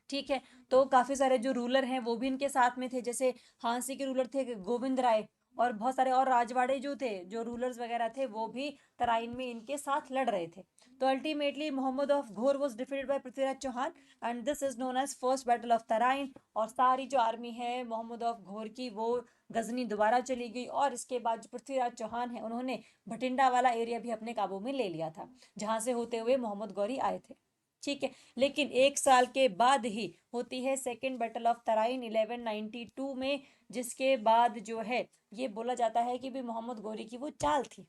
ठीक है। तो काफ़ी सारे जो रूलर हैं वो भी इनके साथ में थे, जैसे झांसी के रूलर थे गोविंद राय, और बहुत सारे और राजवाड़े जो थे, जो रूलर्स वगैरह थे, वो भी तराइन में इनके साथ लड़ रहे थे। तो ultimately Mohammad of Ghor was defeated by Prithviraj Chauhan, and this is known as first battle of Tarain. और सारी जो आर्मी है मोहम्मद ऑफ घोर की, वो गजनी दोबारा चली गई, और इसके बाद जो पृथ्वीराज चौहान है उन्होंने भटिंडा वाला एरिया भी अपने काबू में ले लिया था, जहां से होते हुए मोहम्मद गौरी आए थे। ठीक है। लेकिन एक साल के बाद ही होती है सेकेंड बैटल ऑफ तराइन 1192 में, जिसके बाद जो है ये बोला जाता है कि भी मोहम्मद गौरी की वो चाल थी,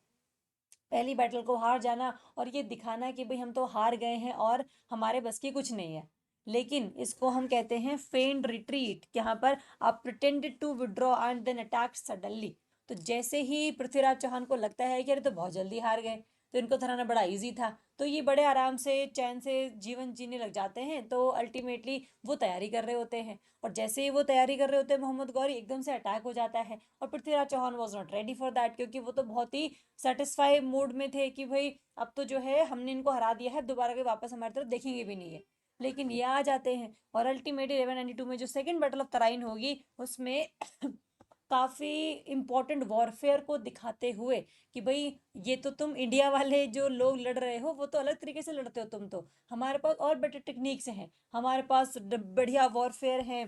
पहली बैटल को हार जाना और ये दिखाना कि भाई हम तो हार गए हैं और हमारे बस की कुछ नहीं है। लेकिन इसको हम कहते हैं फेंड रिट्रीट, यहाँ पर आप pretended to withdraw and then attack suddenly. तो जैसे ही पृथ्वीराज चौहान को लगता है कि अरे तो बहुत जल्दी हार गए, तो इनको हराना बड़ा इजी था, तो ये बड़े आराम से चैन से जीवन जीने लग जाते हैं। तो अल्टीमेटली वो तैयारी कर रहे होते हैं, और जैसे ही वो तैयारी कर रहे होते हैं मोहम्मद गौरी एकदम से अटैक हो जाता है, और Prithviraj Chauhan was not ready for that, क्योंकि वो तो बहुत ही सेटिस्फाई मूड में थे कि भाई अब तो जो है हमने इनको हरा दिया है, दोबारा के वापस हमारी तरफ देखेंगे भी नहीं है। लेकिन ये आ जाते हैं, और अल्टीमेटली 1192 में जो सेकंड बैटल ऑफ तराइन होगी उसमें काफ़ी इंपॉर्टेंट वॉरफेयर को दिखाते हुए कि भाई ये तो तुम इंडिया वाले जो लोग लड़ रहे हो वो तो अलग तरीके से लड़ते हो, तुम तो हमारे पास और बेटर टेक्निक्स हैं, हमारे पास बढ़िया वॉरफेयर हैं,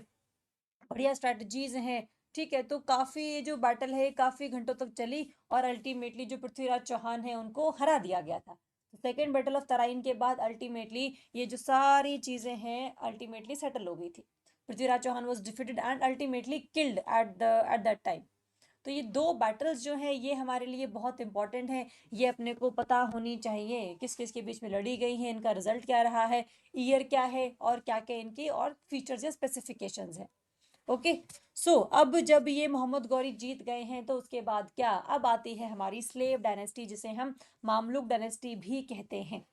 बढ़िया स्ट्रैटेजीज हैं। ठीक है। तो काफ़ी ये जो बैटल है काफ़ी घंटों तक चली, और अल्टीमेटली जो पृथ्वीराज चौहान है उनको हरा दिया गया था। सेकेंड बैटल ऑफ तराइन के बाद अल्टीमेटली ये जो सारी चीज़ें हैं अल्टीमेटली सेटल हो गई थी। Prithviraj Chauhan was defeated and ultimately killed at that time. तो ये दो बैटल्स जो है ये हमारे लिए बहुत इंपॉर्टेंट है, ये अपने को पता होनी चाहिए किस किस के बीच में लड़ी गई है, इनका रिजल्ट क्या रहा है, ईयर क्या है, और क्या क्या इनकी और फीचर्स या स्पेसिफिकेशंस हैं। ओके। सो अब जब ये मोहम्मद गौरी जीत गए हैं तो उसके बाद क्या, अब आती है हमारी स्लेव डायनेस्टी, जिसे हम मामलुक डायनेस्टी भी कहते हैं।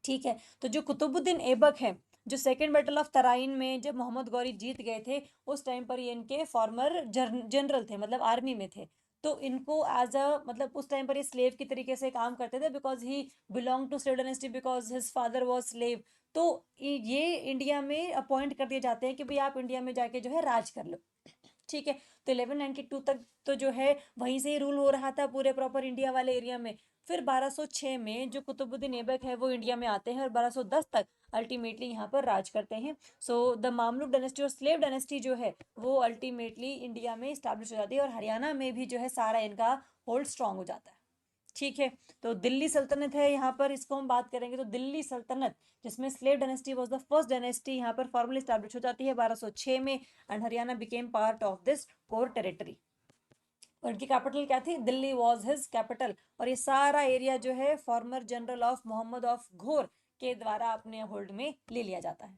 ठीक है। तो जो कुतुबुद्दीन ऐबक है, जो सेकेंड बैटल ऑफ तराइन में जब मोहम्मद गौरी जीत गए थे, उस टाइम पर ये इनके फॉर्मर जनरल थे, मतलब आर्मी में थे। तो इनको एज अ मतलब उस टाइम पर ये स्लेव की तरीके से काम करते थे, because he belong to slave dynasty, because his father was slave. तो ये इंडिया में अपॉइंट कर दिए जाते हैं कि भाई आप इंडिया में जाके जो है राज कर लो। ठीक है। तो 1192 तक तो जो है वहीं से ही रूल हो रहा था पूरे प्रॉपर इंडिया वाले एरिया में। फिर 1206 में जो कुतुबुद्दीन ऐबक है वो इंडिया में आते हैं, और 1210 तक अल्टीमेटली यहाँ पर राज करते हैं। सो द मामलुक डायनेस्टी और स्लेव डायनेस्टी जो है वो अल्टीमेटली इंडिया में इस्टेब्लिश हो जाती है, और हरियाणा में भी जो है सारा इनका होल्ड स्ट्रांग हो जाता है। ठीक है। तो दिल्ली सल्तनत है यहाँ पर, इसको हम बात करेंगे तो दिल्ली सल्तनत, जिसमें slave dynasty was the first dynasty, यहाँ पर फॉर्मली स्टैब्लिश हो जाती है 1206 में, and Haryana became part of this core territory. उनकी कैपिटल क्या थी, दिल्ली वॉज हिज कैपिटल। और ये सारा एरिया जो है former general of Mohammad of Ghor के द्वारा अपने होल्ड में ले लिया जाता है।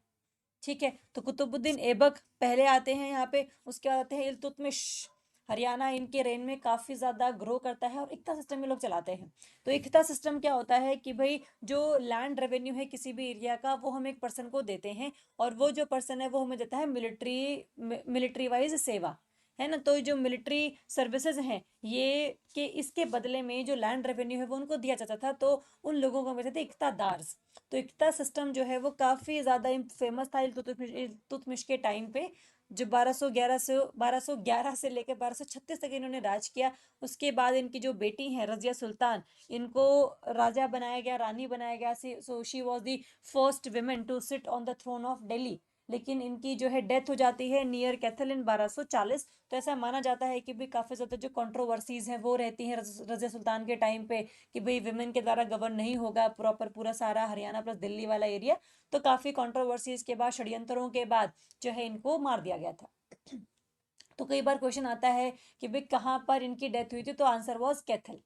ठीक है। तो कुतुबुद्दीन ऐबक पहले आते हैं यहाँ पे, उसके बाद आते हैं इल्तुतमिश। हरियाणा इनके रेन में काफ़ी ज़्यादा ग्रो करता है, और इक्ता सिस्टम ये लोग चलाते हैं। तो इक्ता सिस्टम क्या होता है कि भाई जो लैंड रेवेन्यू है किसी भी एरिया का वो हम एक पर्सन को देते हैं, और वो जो पर्सन है वो हमें देता है मिलिट्री वाइज सेवा, है ना। तो जो मिलिट्री सर्विसेज हैं ये के इसके बदले में जो लैंड रेवेन्यू है वो उनको दिया जाता था, तो उन लोगों को कहते थे इक्तादार्स। तो इक्ता सिस्टम जो है वो काफ़ी ज़्यादा फेमस था इल्तुतमिश के टाइम पे, जो 1211 से लेकर 1236 तक इन्होंने राज किया। उसके बाद इनकी जो बेटी हैं रजिया सुल्तान, इनको राजा बनाया गया, रानी बनाया गया। So she was the first women to sit on the throne of Delhi. लेकिन इनकी जो है डेथ हो जाती है नियर कैथल इन 1240। तो ऐसा माना जाता है कि भी काफ़ी ज़्यादा जो कंट्रोवर्सीज हैं वो रहती हैं रजिया सुल्तान के टाइम पे, कि भाई विमेन के द्वारा गवर्न नहीं होगा प्रॉपर पूरा सारा हरियाणा प्लस दिल्ली वाला एरिया। तो काफ़ी कंट्रोवर्सीज के बाद, षड्यंत्रों के बाद जो है इनको मार दिया गया था। तो कई बार क्वेश्चन आता है कि भाई कहाँ पर इनकी डेथ हुई थी, तो आंसर वॉज कैथल।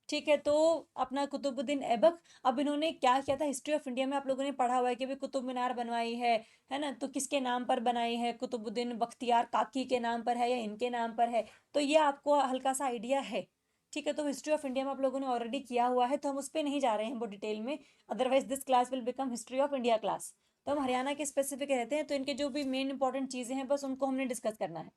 ठीक है। तो अपना कुतुबुद्दीन ऐबक, अब इन्होंने क्या किया था, हिस्ट्री ऑफ इंडिया में आप लोगों ने पढ़ा हुआ है कि भाई कुतुब मीनार बनवाई है ना। तो किसके नाम पर बनाई है, कुतुबुद्दीन बख्तियार काकी के नाम पर है या इनके नाम पर है, तो ये आपको हल्का सा आइडिया है। ठीक है। तो हिस्ट्री ऑफ इंडिया में आप लोगों ने ऑलरेडी किया हुआ है, तो हम उस पर नहीं जा रहे हैं बहुत डिटेल में, otherwise this class will become history of India class. तो हम हरियाणा के स्पेसिफिक रहते हैं, तो इनके जो भी मेन इंपॉर्टेंट चीज़ें हैं बस उनको हमने डिस्कस करना है।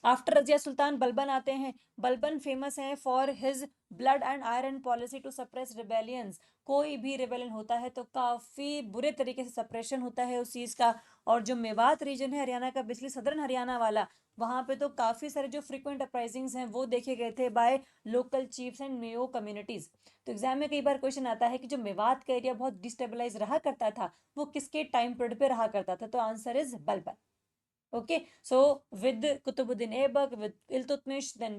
आफ्टर रजिया सुल्तान बलबन आते हैं। बलबन फेमस है for his blood and iron policy to suppress rebellions. कोई भी रिबेलियन होता है तो काफ़ी बुरे तरीके से सप्रेशन होता है उस चीज़ का। और जो मेवात रीजन है हरियाणा का, बेसिकली सदर्न हरियाणा वाला, वहाँ पे तो काफ़ी सारे जो फ्रिक्वेंट अपराइजिंग्स हैं वो देखे गए थे by local chiefs and Mayo communities. तो एग्जाम में कई बार क्वेश्चन आता है कि जो मेवात का एरिया बहुत डिस्टेबलाइज रहा करता था वो किसके टाइम पीरियड पे रहा करता था, तो answer is Balban. Okay, so with Qutbuddin Aibak, with Iltutmish, then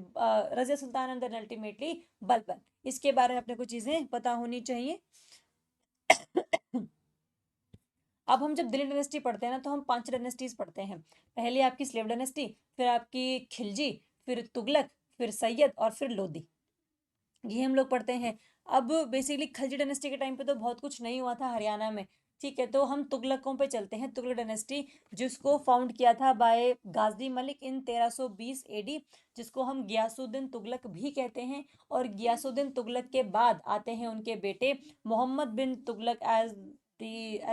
Razia Sultan and then ultimately Balban। इसके बारे में अपने को चीजें पता होनी चाहिए। अब हम जब दिल्ली डायनेस्टी पढ़ते हैं ना तो हम 5 डायनेस्टीज पढ़ते हैं। पहले आपकी स्लेव डायनेस्टी, फिर आपकी खिलजी, फिर तुगलक, फिर सैयद और फिर लोधी, ये हम लोग पढ़ते हैं। अब बेसिकली खिलजी डायनेस्टी के टाइम पे तो बहुत कुछ नहीं हुआ था हरियाणा में, ठीक है, तो हम तुगलकों पे चलते हैं। तुगलक डायनेस्टी जिसको फाउंड किया था बाय गाजी मलिक इन 1320 एडी, जिसको हम गियासुद्दीन तुगलक भी कहते हैं। और गियासुद्दीन तुगलक के बाद आते हैं उनके बेटे Mohammad bin Tughlaq as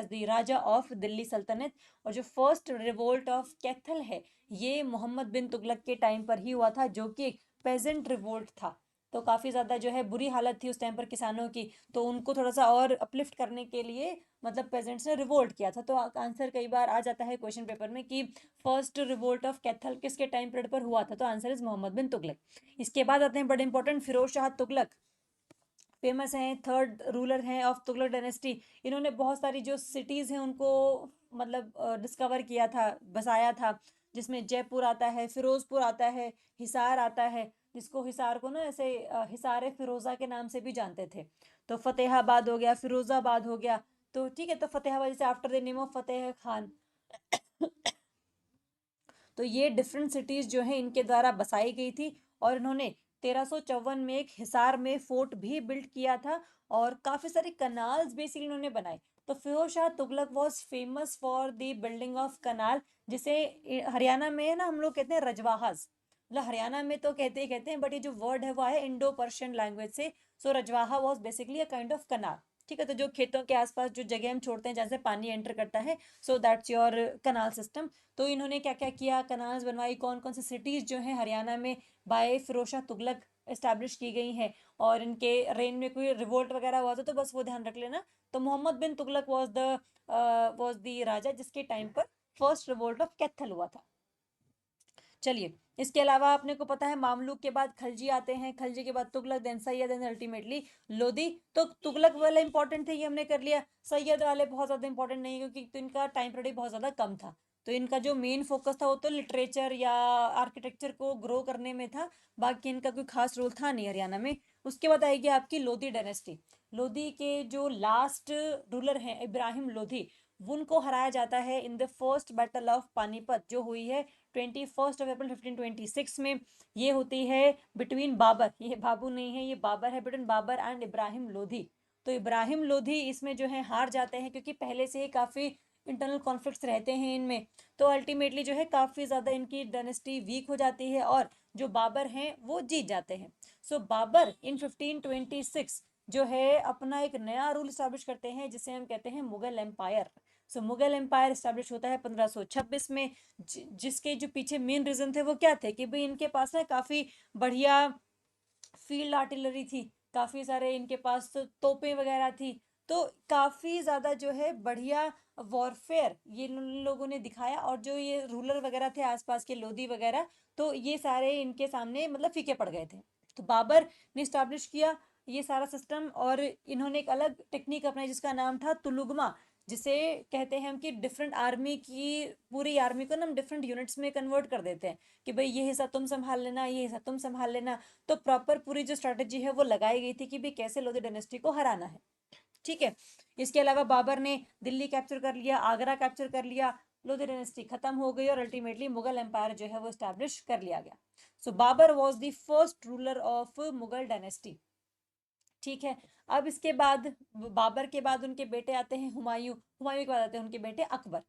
the raja of Delhi Saltanat. और जो फर्स्ट रिवोल्ट ऑफ कैथल है ये मोहम्मद बिन तुगलक के टाइम पर ही हुआ था, जो कि एक पेजेंट रिवोल्ट था। तो काफ़ी ज़्यादा जो है बुरी हालत थी उस टाइम पर किसानों की, तो उनको थोड़ा सा और अपलिफ्ट करने के लिए मतलब पेजेंट्स ने रिवोल्ट किया था। तो आंसर कई बार आ जाता है क्वेश्चन पेपर में कि फर्स्ट रिवोल्ट ऑफ कैथल किसके टाइम पीरियड पर हुआ था, तो आंसर इज मोहम्मद बिन तुगलक। इसके बाद आते हैं बड़े इंपॉर्टेंट फिरोज शाह तुगलक। फेमस हैं, थर्ड रूलर हैं ऑफ तुगलक डायनेस्टी। इन्होंने बहुत सारी जो सिटीज़ हैं उनको मतलब डिस्कवर किया था, बसाया था, जिसमें जयपुर आता है, फिरोजपुर आता है, हिसार आता है, जिसको हिसार को ना ऐसे हिसार फिरोज़ा के नाम से भी जानते थे। तो फतेहाबाद हो गया, फिरोज़ाबाद हो गया। तो ठीक है, तो फतेहाबाद जैसे आफ्टर द नेम ऑफ फतेह खान। तो ये डिफरेंट सिटीज जो है इनके द्वारा बसाई गई थी। और इन्होंने 1354 में एक हिसार में फोर्ट भी बिल्ड किया था और काफी सारे कनाल्स बेसिकली इन्होंने बनाए। तो Firoz Shah Tughlaq was famous for the building of canal, जिसे हरियाणा में ना हम लोग कहते हैं रजवाहाज। मतलब हरियाणा में तो कहते ही कहते हैं, बट ये जो वर्ड है वो है इंडो पर्शियन लैंग्वेज से। So rajwaha was basically a kind of canal. ठीक है, तो जो खेतों के आसपास जो जगह हम छोड़ते हैं जहाँ से पानी एंटर करता है, so that's your canal system. तो इन्होंने क्या क्या किया, कनाल्स बनवाई, कौन कौन सी सिटीज़ जो हैं हरियाणा में बाय फिरोज शाह तुगलक इस्टेब्लिश की गई हैं। और इनके रेन में कोई रिवोल्ट वगैरह हुआ था तो बस वो ध्यान रख लेना। तो मोहम्मद बिन तुगलक वॉज द राजा जिसके टाइम पर फर्स्ट रिवोल्ट ऑफ कैथल हुआ था। चलिए, इसके अलावा अपने को पता है मामलुक के बाद खलजी आते हैं, खलजी के बाद Tughlaq, then Sayyid, then ultimately Lodi. तो तुगलक वाला इंपॉर्टेंट थे, ये हमने कर लिया। सैयद वाले बहुत ज़्यादा इंपॉर्टेंट नहीं क्योंकि तो इनका टाइम पीरियड बहुत ज़्यादा कम था। तो इनका जो मेन फोकस था वो तो लिटरेचर या आर्किटेक्चर को ग्रो करने में था, बाकी इनका कोई खास रोल था नहीं हरियाणा में। उसके बाद आएगी आपकी लोधी डायनेस्टी। लोधी के जो लास्ट रूलर हैं इब्राहिम लोधी, उनको हराया जाता है in the first battle of Panipat जो हुई है 21 अप्रैल 1526 में। ये होती है बिटवीन बाबर, ये बाबू नहीं है ये बाबर है, बिटवीन बाबर एंड इब्राहिम लोधी। तो इब्राहिम लोधी इसमें जो है हार जाते हैं क्योंकि पहले से ही काफ़ी इंटरनल कॉन्फ्लिक्ट्स रहते हैं इनमें। तो अल्टीमेटली जो है काफ़ी ज़्यादा इनकी डायनेस्टी वीक हो जाती है और जो बाबर हैं वो जीत जाते हैं। सो बाबर इन 1526 जो है अपना एक नया रूल स्टैब्लिश करते हैं जिसे हम कहते हैं मुगल एम्पायर। सो मुगल एम्पायर स्टैब्लिश होता है 1526 में। जिसके जो पीछे मेन रीजन थे वो क्या थे कि भाई इनके पास ना काफ़ी बढ़िया फील्ड आर्टिलरी थी, काफ़ी सारे इनके पास तो तोपें वगैरह थी। तो काफ़ी ज़्यादा जो है बढ़िया वॉरफेयर ये लोगों ने दिखाया। और जो ये रूलर वगैरह थे आसपास के लोधी वगैरह, तो ये सारे इनके सामने मतलब फीके पड़ गए थे। तो बाबर ने स्टैब्लिश किया ये सारा सिस्टम और इन्होंने एक अलग टेक्निक अपनाई जिसका नाम था तुलुगमा, जिसे कहते हैं हम कि डिफरेंट आर्मी की पूरी आर्मी को ना हम डिफरेंट यूनिट्स में कन्वर्ट कर देते हैं कि भाई ये हिस्सा तुम संभाल लेना, ये हिस्सा तुम संभाल लेना। तो प्रॉपर पूरी जो स्ट्रैटेजी है वो लगाई गई थी कि भाई कैसे लोधी डायनेस्टी को हराना है। ठीक है, इसके अलावा बाबर ने दिल्ली कैप्चर कर लिया, आगरा कैप्चर कर लिया, लोधी डायनेस्टी खत्म हो गई और अल्टीमेटली मुगल एम्पायर जो है वो स्टैब्लिश कर लिया गया। So Babur was the first ruler of Mughal dynasty. ठीक है, अब इसके बाद बाबर के बाद उनके बेटे आते हैं हुमायूं, हुमायूं के बाद आते हैं उनके बेटे अकबर।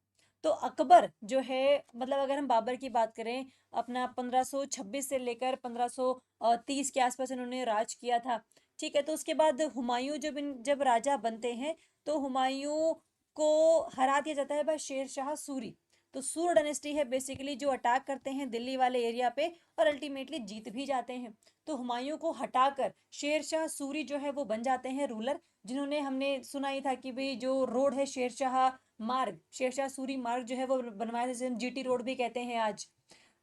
तो अकबर जो है मतलब अगर हम बाबर की बात करें, अपना 1526 से लेकर 1530 के आसपास इन्होंने राज किया था। ठीक है, तो उसके बाद हुमायूं जब राजा बनते हैं तो हुमायूं को हरा दिया जाता है भाई शेर शाह सूरी। तो सूर डायनेस्टी है बेसिकली जो अटैक करते हैं दिल्ली वाले एरिया पे और अल्टीमेटली जीत भी जाते हैं। तो हुमायूं को हटाकर शेरशाह सूरी जो है वो बन जाते हैं रूलर, जिन्होंने हमने सुना ही था कि भाई जो रोड है शेरशाह मार्ग, शेरशाह सूरी मार्ग जो है वो बनवाया, जैसे हम जीटी रोड भी कहते हैं आज।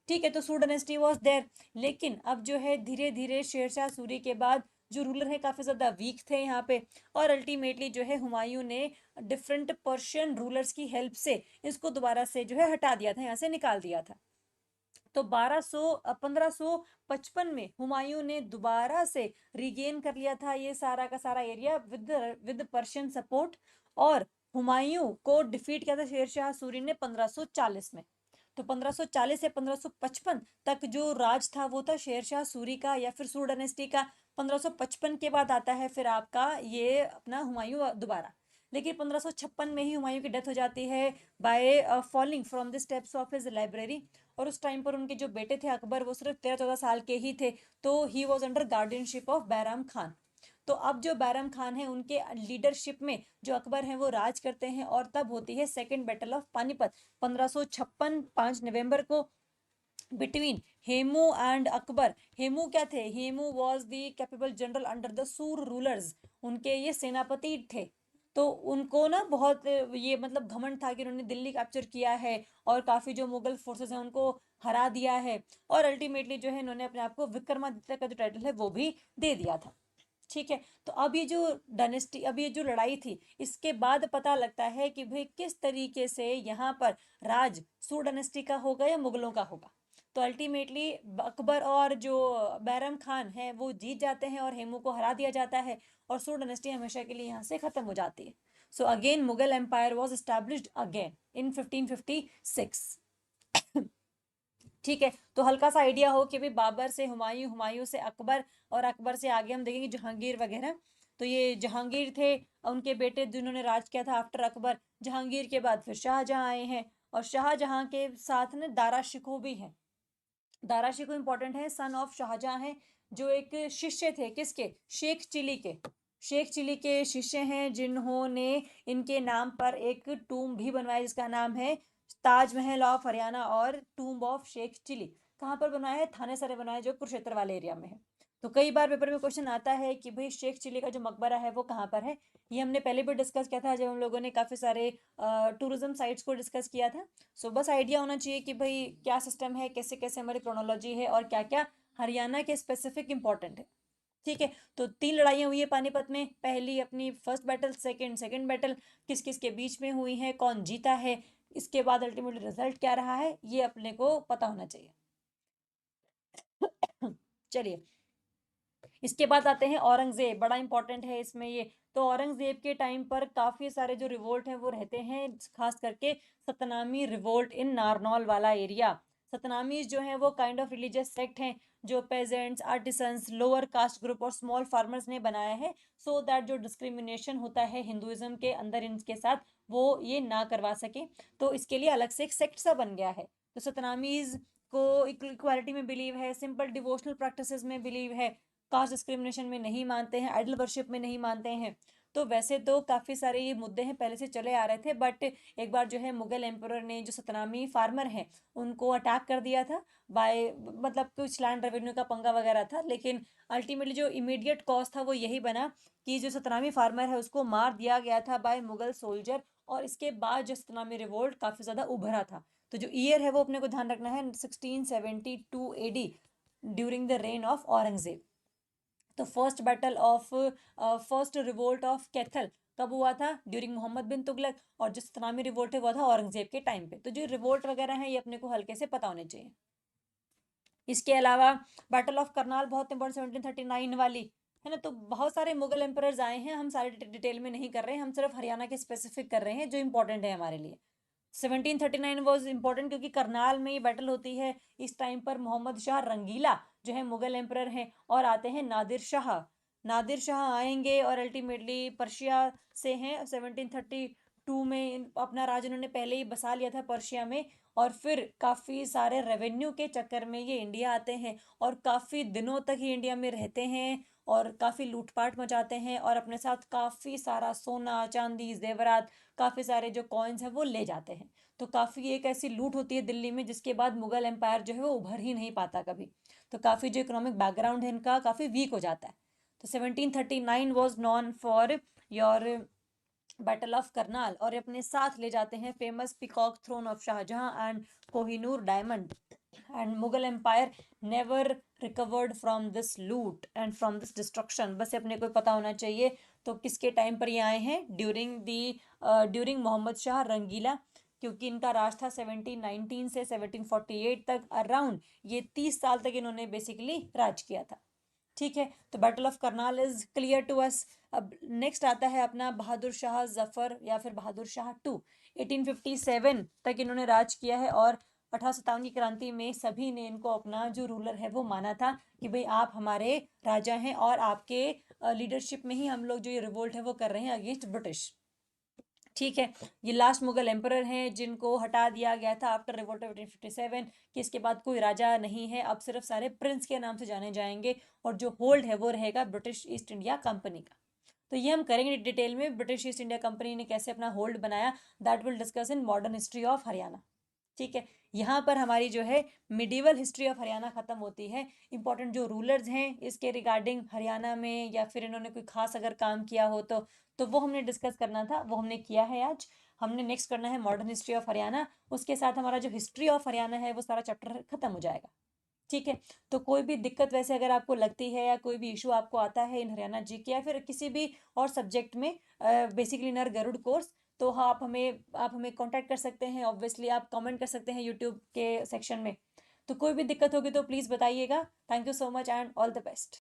ठीक है, तो सूर डायनेस्टी वॉज देयर। लेकिन अब जो है धीरे धीरे शेरशाह सूरी के बाद जो रूलर है काफ़ी ज़्यादा वीक थे यहाँ पे, और अल्टीमेटली जो है हुमायूं ने डिफरेंट पर्शियन रूलर्स की हेल्प से इसको दोबारा से जो है हटा दिया था, यहाँ से निकाल दिया था। तो 1555 में हुमायूं ने दोबारा से रिगेन कर लिया था ये सारा का सारा एरिया विद पर्शियन सपोर्ट, और हुमायूं को डिफीट किया था शेरशाह सूरी ने 1540 में। तो 1540 से 1555 तक जो राज था वो था शेरशाह सूरी का या फिर सूर डायनेस्टी का। 1555 के बाद आता है फिर आपका ये अपना हुमायूं दोबारा। लेकिन 1556 में ही हुमायूं की डेथ हो जाती है by falling from the steps of his library. और उस टाइम पर उनके जो बेटे थे अकबर वो सिर्फ 13-14 साल के ही थे, तो he was under guardianship of Bairam Khan. तो अब जो बैरम खान है उनके लीडरशिप में जो अकबर हैं वो राज करते हैं, और तब होती है सेकेंड बैटल ऑफ पानीपत 1556 5 नवंबर को बिटवीन हेमू एंड अकबर। हेमू क्या थे? Hemu was the capable general under the सूर रूलर्स, उनके ये सेनापति थे। तो उनको ना बहुत ये मतलब घमंड था कि उन्होंने दिल्ली कैप्चर किया है और काफ़ी जो मुगल फोर्सेस हैं उनको हरा दिया है, और अल्टीमेटली जो है इन्होंने अपने आप को विक्रमादित्य का जो टाइटल है वो भी दे दिया था। ठीक है, तो अब ये जो डायनेस्टी, अब ये जो लड़ाई थी इसके बाद पता लगता है कि भाई किस तरीके से यहाँ पर राज सूर डायनेस्टी का होगा या मुगलों का होगा। तो अल्टीमेटली अकबर और जो बैरम खान है वो जीत जाते हैं और हेमू को हरा दिया जाता है, और सूर डायनेस्टी हमेशा के लिए यहाँ से खत्म हो जाती है। So again Mughal empire was established again in 1556। ठीक है, तो हल्का सा आइडिया हो कि भाई बाबर से हुमायूं, हुमायूं से अकबर, और अकबर से आगे हम देखेंगे जहांगीर वगैरह। तो ये जहांगीर थे, उनके बेटे जिन्होंने राज किया था आफ्टर अकबर। जहांगीर के बाद फिर शाहजहां आए हैं, और शाहजहां के साथ में दारा शिकोह भी हैं। दारा शिकोह इंपॉर्टेंट है, सन ऑफ शाहजहां है, जो एक शिष्य थे किसके? शेख चिली के। शेख चिली के शिष्य हैं जिन्होंने इनके नाम पर एक टूम भी बनवाया जिसका नाम है ताजमहल ऑफ हरियाणा और टूम्ब ऑफ शेख चिली। कहाँ पर बनाया है? थाने सरे बनाया है, जो कुरुक्षेत्र वाले एरिया में है। तो कई बार पेपर में क्वेश्चन आता है कि भाई शेख चिली का जो मकबरा है वो कहाँ पर है। ये हमने पहले भी डिस्कस किया था जब हम लोगों ने काफ़ी सारे टूरिज्म साइट्स को डिस्कस किया था। सो बस आइडिया होना चाहिए कि भाई क्या सिस्टम है, कैसे कैसे हमारी क्रोनोलॉजी है, और क्या क्या हरियाणा के स्पेसिफिक इंपॉर्टेंट है। ठीक है, तो 3 लड़ाइयाँ हुई है पानीपत में। पहली अपनी फर्स्ट बैटल, सेकंड बैटल किस किस के बीच में हुई है, कौन जीता है, इसके बाद अल्टीमेटली रिजल्ट क्या रहा है, ये अपने को पता होना चाहिए। चलिए, इसके बाद आते हैं औरंगजेब, बड़ा इंपॉर्टेंट है इसमें ये। तो औरंगजेब के टाइम पर काफ़ी सारे जो रिवोल्ट हैं वो रहते हैं, खास करके सतनामी रिवोल्ट इन नारनौल वाला एरिया। सतनामीज जो हैं वो काइंड ऑफ रिलीजियस सेक्ट हैं जो pageants, artisans, lower caste group और स्मॉल फार्मर्स ने बनाया है, सो दैट जो डिस्क्रिमिनेशन होता है हिंदुइज्म के अंदर इनके साथ वो ये ना करवा सके। तो इसके लिए अलग से एक सेक्ट सा बन गया है। तो सतनामीज को इक्वालिटी में बिलीव है, सिंपल डिवोशनल प्रैक्टिसेस में बिलीव है, कास्ट डिस्क्रिमिनेशन में नहीं मानते हैं, आइडल वर्शिप में नहीं मानते हैं। तो वैसे तो काफ़ी सारे ये मुद्दे हैं पहले से चले आ रहे थे, बट एक बार जो है मुगल एम्परर ने जो सतनामी फार्मर हैं उनको अटैक कर दिया था बाय, मतलब कुछ लैंड रेवेन्यू का पंगा वगैरह था, लेकिन अल्टीमेटली जो इमीडिएट कॉज था वो यही बना कि जो सतनामी फार्मर है उसको मार दिया गया था बाय मुगल सोल्जर। और इसके बाद जो सतनामी रिवोल्ट काफ़ी ज़्यादा उभरा था। तो जो ईयर है वो अपने को ध्यान रखना है, 1672 AD, during the rain of Aurangzeb. तो फर्स्ट रिवोल्ट ऑफ कैथल कब हुआ था? ड्यूरिंग मोहम्मद बिन तुगलक। और जो सतनामी रिवोल्ट है वो था औरंगजेब के टाइम पे। तो जो रिवोल्ट वगैरह है ये अपने को हल्के से पता होने चाहिए। इसके अलावा बैटल ऑफ करनाल बहुत इंपॉर्टेंट, 1739 वाली है ना। तो बहुत सारे मुगल एम्परर्स आए हैं, हम सारे डिटेल में नहीं कर रहे हैं, हम सिर्फ हरियाणा के स्पेसिफिक कर रहे हैं जो इंपॉर्टेंट है हमारे लिए। 1739 वॉज इंपॉर्टेंट क्योंकि करनाल में ये बैटल होती है। इस टाइम पर मोहम्मद शाह रंगीला जो है मुगल एम्परर हैं, और आते हैं नादिर शाह। नादिर शाह आएंगे और अल्टीमेटली पर्शिया से हैं। 1732 में अपना राज उन्होंने पहले ही बसा लिया था पर्शिया में, और फिर काफ़ी सारे रेवेन्यू के चक्कर में ये इंडिया आते हैं और काफ़ी दिनों तक ही इंडिया में रहते हैं, और काफ़ी लूटपाट मचाते हैं और अपने साथ काफ़ी सारा सोना चांदी जेवरात काफ़ी सारे जो कॉइन्स हैं वो ले जाते हैं। तो काफ़ी एक ऐसी लूट होती है दिल्ली में जिसके बाद मुगल एम्पायर जो है वो उभर ही नहीं पाता कभी। तो काफ़ी जो इकोनॉमिक बैकग्राउंड है इनका काफ़ी वीक हो जाता है। तो 1739 was known for your battle of Karnal और अपने साथ ले जाते हैं famous peacock throne of Shahjahan and Kohinoor diamond and Mughal empire never recovered from this loot and from this destruction. बस अपने को पता होना चाहिए। तो किसके टाइम पर ये आए हैं? ड्यूरिंग मोहम्मद शाह रंगीला, क्योंकि इनका राज था 1719 से 1748 तक अराउंड। ये 30 साल तक इन्होंने बेसिकली राज किया था। ठीक है, तो battle of Karnal is clear to us. अब नेक्स्ट आता है अपना बहादुर शाह जफर या फिर बहादुर शाह टू। 1857 तक इन्होंने राज किया है और 1857 की क्रांति में सभी ने इनको अपना जो रूलर है वो माना था कि भाई आप हमारे राजा हैं और आपके लीडरशिप में ही हम लोग जो ये रिवोल्ट है वो कर रहे हैं अगेंस्ट ब्रिटिश। ठीक है, ये लास्ट मुगल एम्परर हैं जिनको हटा दिया गया था आफ्टर रिवोल्ट ऑफ 1857 कि इसके बाद कोई राजा नहीं है, अब सिर्फ सारे प्रिंस के नाम से जाने जाएंगे और जो होल्ड है वो रहेगा ब्रिटिश ईस्ट इंडिया कंपनी का। तो ये हम करेंगे डिटेल में ब्रिटिश ईस्ट इंडिया कंपनी ने कैसे अपना होल्ड बनाया। That will discuss in modern history of Haryana. ठीक है, यहाँ पर हमारी जो है मिडिवल हिस्ट्री ऑफ हरियाणा खत्म होती है। इंपॉर्टेंट जो रूलर्स हैं इसके रिगार्डिंग हरियाणा में या फिर इन्होंने कोई खास अगर काम किया हो तो वो हमने डिस्कस करना था, वो हमने किया है आज। हमने नेक्स्ट करना है मॉडर्न हिस्ट्री ऑफ हरियाणा। उसके साथ हमारा जो हिस्ट्री ऑफ हरियाणा है वो सारा चैप्टर खत्म हो जाएगा। ठीक है, तो कोई भी दिक्कत वैसे अगर आपको लगती है या कोई भी इशू आपको आता है इन हरियाणा जी के या फिर किसी भी और सब्जेक्ट में, बेसिकली इन गरुड़ कोर्स, तो हाँ आप हमें कांटेक्ट कर सकते हैं। ऑब्वियसली आप कमेंट कर सकते हैं यूट्यूब के सेक्शन में। तो कोई भी दिक्कत होगी तो प्लीज़ बताइएगा। Thank you so much and all the best.